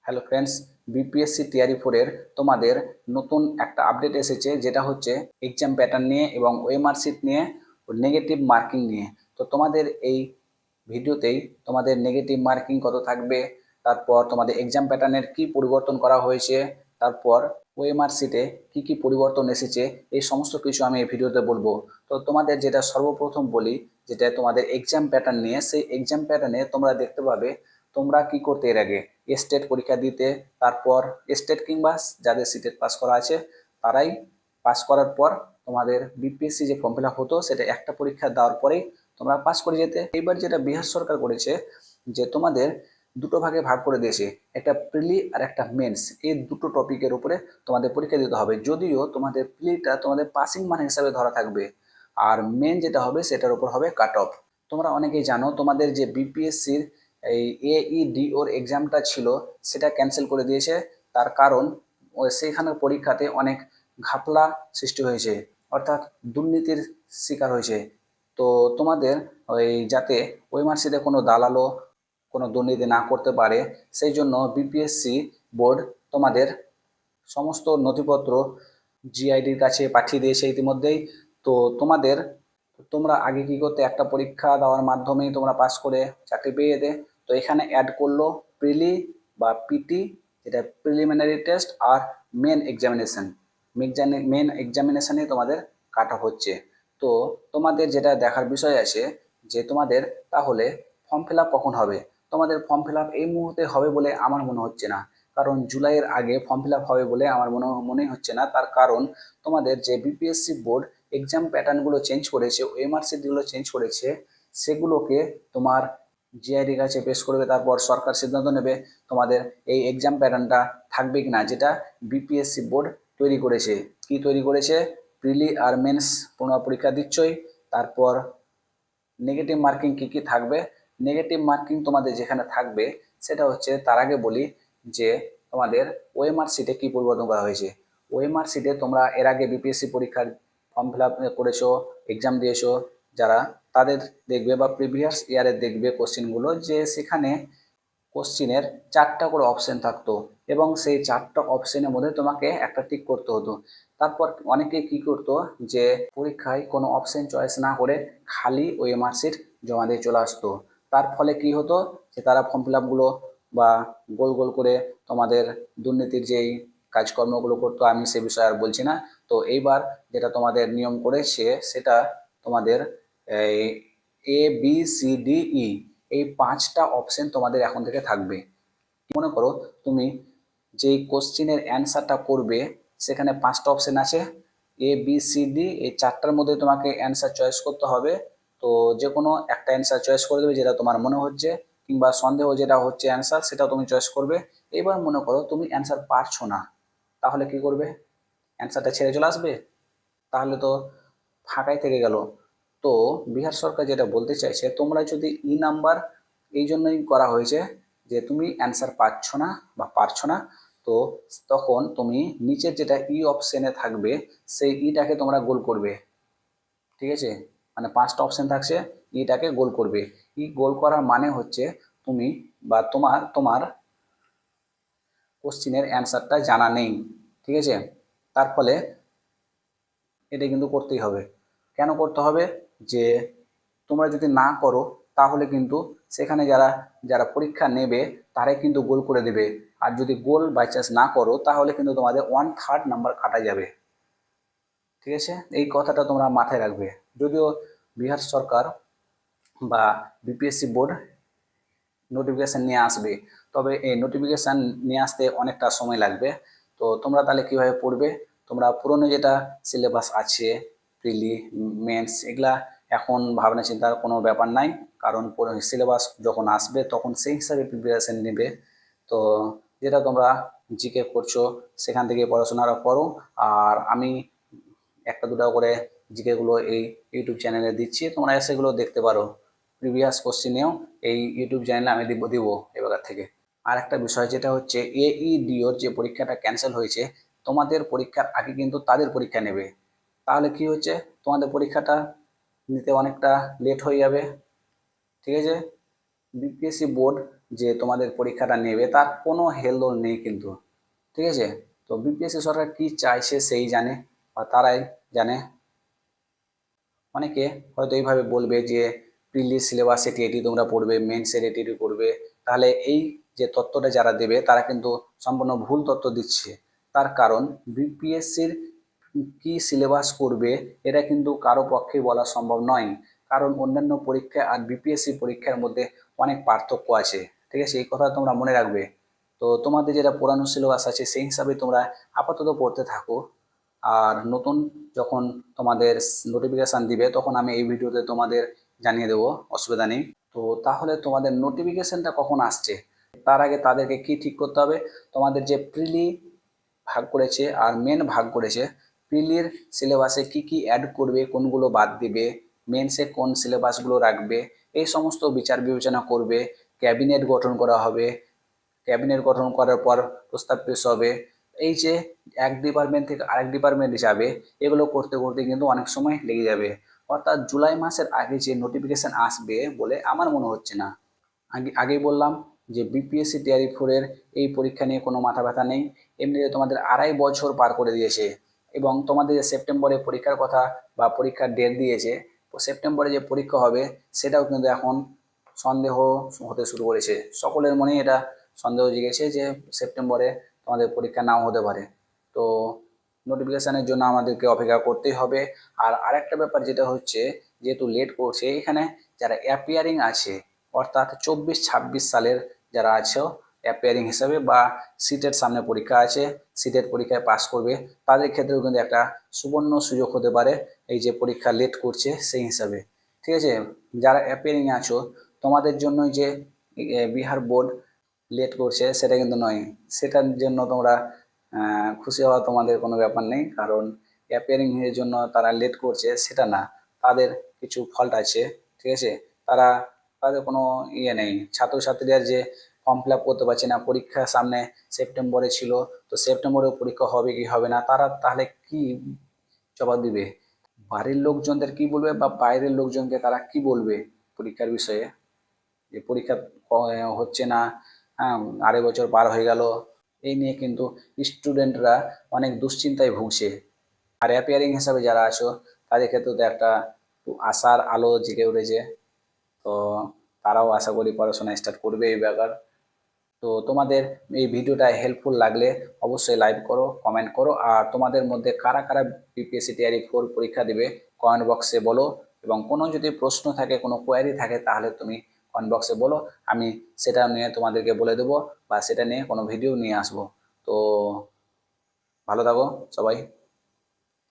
Hello friends, BPSC TRE 4-এর তোমাদের নতুন একটা আপডেট এসেছে, যেটা হচ্ছে এক্সাম প্যাটার্ন নিয়ে এবং ওএমআর শিট নিয়ে, নেগেটিভ মার্কিং নিয়ে। তো তোমাদের এই ভিডিওতেই তোমাদের নেগেটিভ মার্কিং কত থাকবে, তারপর তোমাদের এক্সাম প্যাটার্নের কি পরিবর্তন করা হয়েছে, তারপর ওএমআর শিটে কি কি পরিবর্তন এসেছে, এই সমস্ত কিছু আমি এই ভিডিওতে বলবো। তো তোমাদের যেটা সর্বপ্রথম বলি, যেটা তোমাদের এক্সাম প্যাটার্ন নিয়ে, সেই এক্সাম প্যাটার্নে তোমরা দেখতে পাবে তোমরা কি করতে এর আগে স্টেট পরীক্ষা দিতে, তারপর স্টেট কিংবা যাদের সিটেট পাস করা আছে তারাই পাস করার পর তোমাদের বিপিএসসি যে ফর্ম ফিল আপ হতো, সেটা একটা পরীক্ষা দেওয়ার পরেই তোমরা পাস করে যেতে। এইবার যেটা বিহার সরকার করেছে, যে তোমাদের দুটো ভাগে ভাগ করে দিয়েছে, একটা প্রিলি আর একটা মেন্স। এই দুটো টপিকের উপরে তোমাদের পরীক্ষা দিতে হবে, যদিও তোমাদের প্রিলিটা তোমাদের পাসিং মান হিসাবে ধরা থাকবে, আর মেন যেটা হবে সেটার উপর হবে কাট অফ। তোমরা অনেকেই জানো তোমাদের যে বিপিএসসির এই AED ওর এক্সামটা ছিল, সেটা ক্যান্সেল করে দিয়েছে। তার কারণ সেইখানের পরীক্ষাতে অনেক ঘাপলা সৃষ্টি হয়েছে, অর্থাৎ দুর্নীতির শিকার হয়েছে। তো তোমাদের ওই যাতে ওই মার্কশিটে কোনো দালালও কোনো দুর্নীতি না করতে পারে, সেই জন্য বিপিএসসি বোর্ড তোমাদের সমস্ত নথিপত্র জিআইডির কাছে পাঠিয়ে দিয়েছে ইতিমধ্যেই। তো তোমরা আগে কি করতে, একটা পরীক্ষা দেওয়ার মাধ্যমেই তোমরা পাস করে চাকরি পেয়ে যেতে। তো এখানে অ্যাড করলো প্রিলি বা পিটি, যেটা প্রিলিমিনারি টেস্ট, আর মেন এক্সামিনেশন। মেন এক্সামিনেশনে তোমাদের কাট অফ হচ্ছে। তো তোমাদের যেটা দেখার বিষয় আছে, যে তোমাদের তাহলে ফর্ম ফিল আপ কখন হবে। তোমাদের ফর্ম ফিল আপ এই মুহূর্তে হবে বলে আমার মনে হচ্ছে না, কারণ জুলাইয়ের আগে ফর্ম ফিল আপ হবে বলে আমার মনেই হচ্ছে না। তার কারণ তোমাদের যে বিপিএসসি বোর্ড এক্সাম প্যাটার্নগুলো চেঞ্জ করেছে, ওএমআর শিটগুলো চেঞ্জ করেছে, সেগুলোকে তোমার জিআইডির কাছে পেশ করবে, তারপর সরকার সিদ্ধান্ত নেবে তোমাদের এই এক্সাম প্যাটার্নটা থাকবে কিনা, যেটা বিপিএসসি বোর্ড তৈরি করেছে। কি তৈরি করেছে? প্রিলি আর মেন্স পরীক্ষা দিচ্ছই, তারপর নেগেটিভ মার্কিং কি কি থাকবে। নেগেটিভ মার্কিং তোমাদের যেখানে থাকবে, সেটা হচ্ছে, তার আগে বলি যে তোমাদের ওএমআর শিটে কি পরিবর্তন করা হয়েছে। ওএমআর শিটে তোমরা এর আগে বিপিএসসি পরীক্ষার ফর্ম ফিল আপ করেছো, এক্সাম দিয়েছো যারা, তাদের দেখবে বা প্রিভিয়াস ইয়ারের দেখবে কোশ্চেনগুলো, যে সেখানে কোশ্চিনের 4টা করে অপশন থাকতো, এবং সেই 4টা অপশনের মধ্যে তোমাকে একটা টিক করতে হতো। তারপর অনেকে কি করতো, যে পরীক্ষায় কোনো অপশন চয়েস না করে খালি ওই মার্কশিট জমা দিয়ে চলে আসতো। তার ফলে কি হতো, যে তারা ফর্ম ফিল আপগুলো বা গোল গোল করে তোমাদের দুর্নীতির যেই কাজকর্মগুলো করতো, আমি সে বিষয়ে আর বলছি না। তো এইবার যেটা তোমাদের নিয়ম করেছে, সেটা তোমাদের এই ABCDE, এই 5টা অপশন তোমাদের এখন থেকে থাকবে। মনে করো তুমি যেই কোশ্চিনের অ্যান্সারটা করবে, সেখানে 5টা অপশন আছে, ABCD, এই 4টার মধ্যে তোমাকে অ্যান্সার চয়েস করতে হবে। তো যে কোনো একটা অ্যান্সার চয়েস করে দেবে যেটা তোমার মনে হচ্ছে, কিংবা সন্দেহ যেটা হচ্ছে অ্যান্সার, সেটা তুমি চয়েস করবে। এবার মনে করো তুমি অ্যান্সার পারছো না, তাহলে কি করবে? অ্যান্সারটা ছেড়ে চলে আসবে, তাহলে তো ফাঁকাই থেকে গেল। তো বিহার সরকার যেটা বলতে চাইছে, তোমরা যদি নাম্বার এই জন্যই করা হয়েছে, যে তুমি অ্যান্সার পাচ্ছ না বা পারছো না, তো তখন তুমি নিচের যেটা অপশনে থাকবে, সেই টাকে তোমরা গোল করবে। ঠিক আছে, মানে 5টা অপশন থাকছে, টাকে গোল করবে। গোল করার মানে হচ্ছে তুমি বা তোমার তোমার কোশ্চিনের অ্যান্সারটা জানা নেই। ঠিক আছে, তার ফলে এটা কিন্তু করতেই হবে। কেন করতে হবে? যে তোমরা যদি না করো, তাহলে কিন্তু সেখানে যারা যারা পরীক্ষা নেবে, তারাই কিন্তু গোল করে দেবে। আর যদি গোল বাই চান্স না করো, তাহলে কিন্তু তোমাদের 1/3 নাম্বার কাটা যাবে। ঠিক আছে, এই কথাটা তোমরা মাথায় রাখবে। যদিও বিহার সরকার বা বিপিএসসি বোর্ড নোটিফিকেশান নিয়ে আসবে, তবে এই নোটিফিকেশান নিয়ে আসতে অনেকটা সময় লাগবে। তো তোমরা তাহলে কীভাবে পড়বে? তোমরা পুরনো যেটা সিলেবাস আছে, প্রিলি, মেন্স, এগুলা এখন ভাবনা চিন্তার কোনো ব্যাপার নাই, কারণ সিলেবাস যখন আসবে তখন সেই হিসাবে প্রিপারেশান নেবে। তো যেটা তোমরা জিকে করছো, সেখান থেকে পড়াশোনা করো। আর আমি একটা দুটো করে জিকেগুলো এই ইউটিউব চ্যানেলে দিচ্ছি, তোমরা সেগুলো দেখতে পারো। প্রিভিয়াস কোশ্চেনেও এই ইউটিউব চ্যানেলে আমি দিব এবার থেকে। আর একটা বিষয় যেটা হচ্ছে, AEDOর যে পরীক্ষাটা ক্যান্সেল হয়েছে, তোমাদের পরীক্ষার আগে কিন্তু তাদের পরীক্ষা নেবে। তাহলে কি হচ্ছে, তোমাদের পরীক্ষাটা নিতে অনেকটা লেট হয়ে যাবে। ঠিক আছে, বিপিএসসি বোর্ড যে তোমাদের পরীক্ষাটা নেবে তার কোনো হেলদোল নেই কিন্তু, ঠিক আছে। তো বিপিএসসি সরকার কি চাইছে সেই জানে বা তারাই জানে। অনেকে হয়তো এইভাবে বলবে যে প্রিলি সিলেবাসে এটি তোমরা পড়বে, মেন্সের এটি পড়বে, তাহলে এই যে তথ্যটা যারা দেবে তারা কিন্তু সম্পূর্ণ ভুল তথ্য দিচ্ছে। তার কারণ বিপিএসসির কি সিলেবাস করবে এটা কিন্তু কারো পক্ষে বলা সম্ভব নয়, কারণ অন্যান্য পরীক্ষা আর বিপিএসসি পরীক্ষার মধ্যে অনেক পার্থক্য আছে, ঠিক আছে, এই কথা তোমরা মনে রাখবে। তো তোমাদের যেটা পুরানো সিলেবাস আছে সেই হিসাবে তোমরা আপাতত পড়তে থাকো, আর নতুন যখন তোমাদের নোটিফিকেশান দিবে তখন আমি এই ভিডিওতে তোমাদের জানিয়ে দেবো, অসুবিধা নেই। তো তাহলে তোমাদের নোটিফিকেশানটা কখন আসছে তার আগে তাদেরকে কি ঠিক করতে হবে, তোমাদের যে প্রিলি ভাগ করেছে আর মেন ভাগ করেছে, প্রিলির সিলেবাসে কি কি অ্যাড করবে, কোনগুলো বাদ দিবে, মেন্সে কোন সিলেবাসগুলো রাখবে, এই সমস্ত বিচার বিবেচনা করবে। ক্যাবিনেট গঠন করা হবে, ক্যাবিনেট গঠন করার পর প্রস্তাব পেশ হবে। এই যে এক ডিপার্টমেন্ট থেকে আরেক ডিপার্টমেন্টে যাবে, এগুলো করতে করতে কিন্তু অনেক সময় লেগে যাবে। অর্থাৎ জুলাই মাসের আগে যে নোটিফিকেশান আসবে বলে আমার মনে হচ্ছে না। আগেই বললাম যে বিপিএসসি টিআরই ফোরের এই পরীক্ষা নিয়ে কোনো মাথা ব্যথা নেই। এমনিতে তোমাদের 2.5 বছর পার করে দিয়েছে, এবং তোমাদের যে সেপ্টেম্বরে পরীক্ষার কথা বা পরীক্ষার ডেট দিয়েছে, তো সেপ্টেম্বরে যে পরীক্ষা হবে সেটাও কিন্তু এখন সন্দেহ হতে শুরু করেছে। সকলের মনেই এটা সন্দেহ জেগেছে যে সেপ্টেম্বরে তোমাদের পরীক্ষা নাও হতে পারে। তো নোটিফিকেশানের জন্য আমাদেরকে অপেক্ষা করতেই হবে। আর আরেকটা ব্যাপার যেটা হচ্ছে, যেহেতু লেট করছে, এখানে যারা অ্যাপিয়ারিং আছে অর্থাৎ 24-26 সালের যারা আছে অ্যাপিয়ারিং হিসাবে বা সিটের সামনে পরীক্ষা আছে, সিটের পরীক্ষায় পাস করবে, তাদের ক্ষেত্রেও কিন্তু একটা সুবর্ণ সুযোগ হতে পারে এই যে পরীক্ষা লেট করছে সেই হিসাবে, ঠিক আছে। যারা অ্যাপিয়ারিং আছো তোমাদের জন্য যে বিহার বোর্ড লেট করছে সেটা কিন্তু নয়, সেটার জন্য তোমরা খুশি হওয়া তোমাদের কোনো ব্যাপার নেই, কারণ অ্যাপিয়ারিং এর জন্য তারা লেট করছে সেটা না, তাদের কিছু ফল্ট আছে, ঠিক আছে। তারা তাদের কোনো ইয়ে নেই, ছাত্রছাত্রীরা যে ফর্ম ফিল আপ করতে পারছে না, পরীক্ষা সামনে সেপ্টেম্বরে ছিল, তো সেপ্টেম্বরে পরীক্ষা হবে কি হবে না তারা তাহলে কি জবাব দিবে, বাড়ির লোকজনদের কি বলবে বা বাইরের লোকজনকে তারা কি বলবে পরীক্ষার বিষয়ে, যে পরীক্ষা হচ্ছে না, হ্যাঁ 2.5 বছর পার হয়ে গেল, এই নিয়ে কিন্তু স্টুডেন্টরা অনেক দুশ্চিন্তায় ভুগছে। আর অ্যাপিয়ারিং হিসাবে যারা আছো তাদের ক্ষেত্রে তো একটা আশার আলো জেগে উঠেছে। তো তারাও আশা করি পড়াশোনা স্টার্ট করবে এই ব্যাপার। তো তোমাদের এই ভিডিওটা হেল্পফুল লাগলে অবশ্যই লাইক করো, কমেন্ট করো, আর তোমাদের মধ্যে কারা কারা বিপিএসসি টিআরই 4 পরীক্ষা দিবে কমেন্ট বক্সে বলো। এবং কোনো যদি প্রশ্ন থাকে, কোনো কোয়ারি থাকে, তাহলে তুমি কমেন্ট বক্সে বলো, আমি সেটা নিয়ে তোমাদেরকে বলে দেবো বা সেটা নিয়ে কোনো ভিডিও নিয়ে আসবো। তো ভালো থাকো সবাই।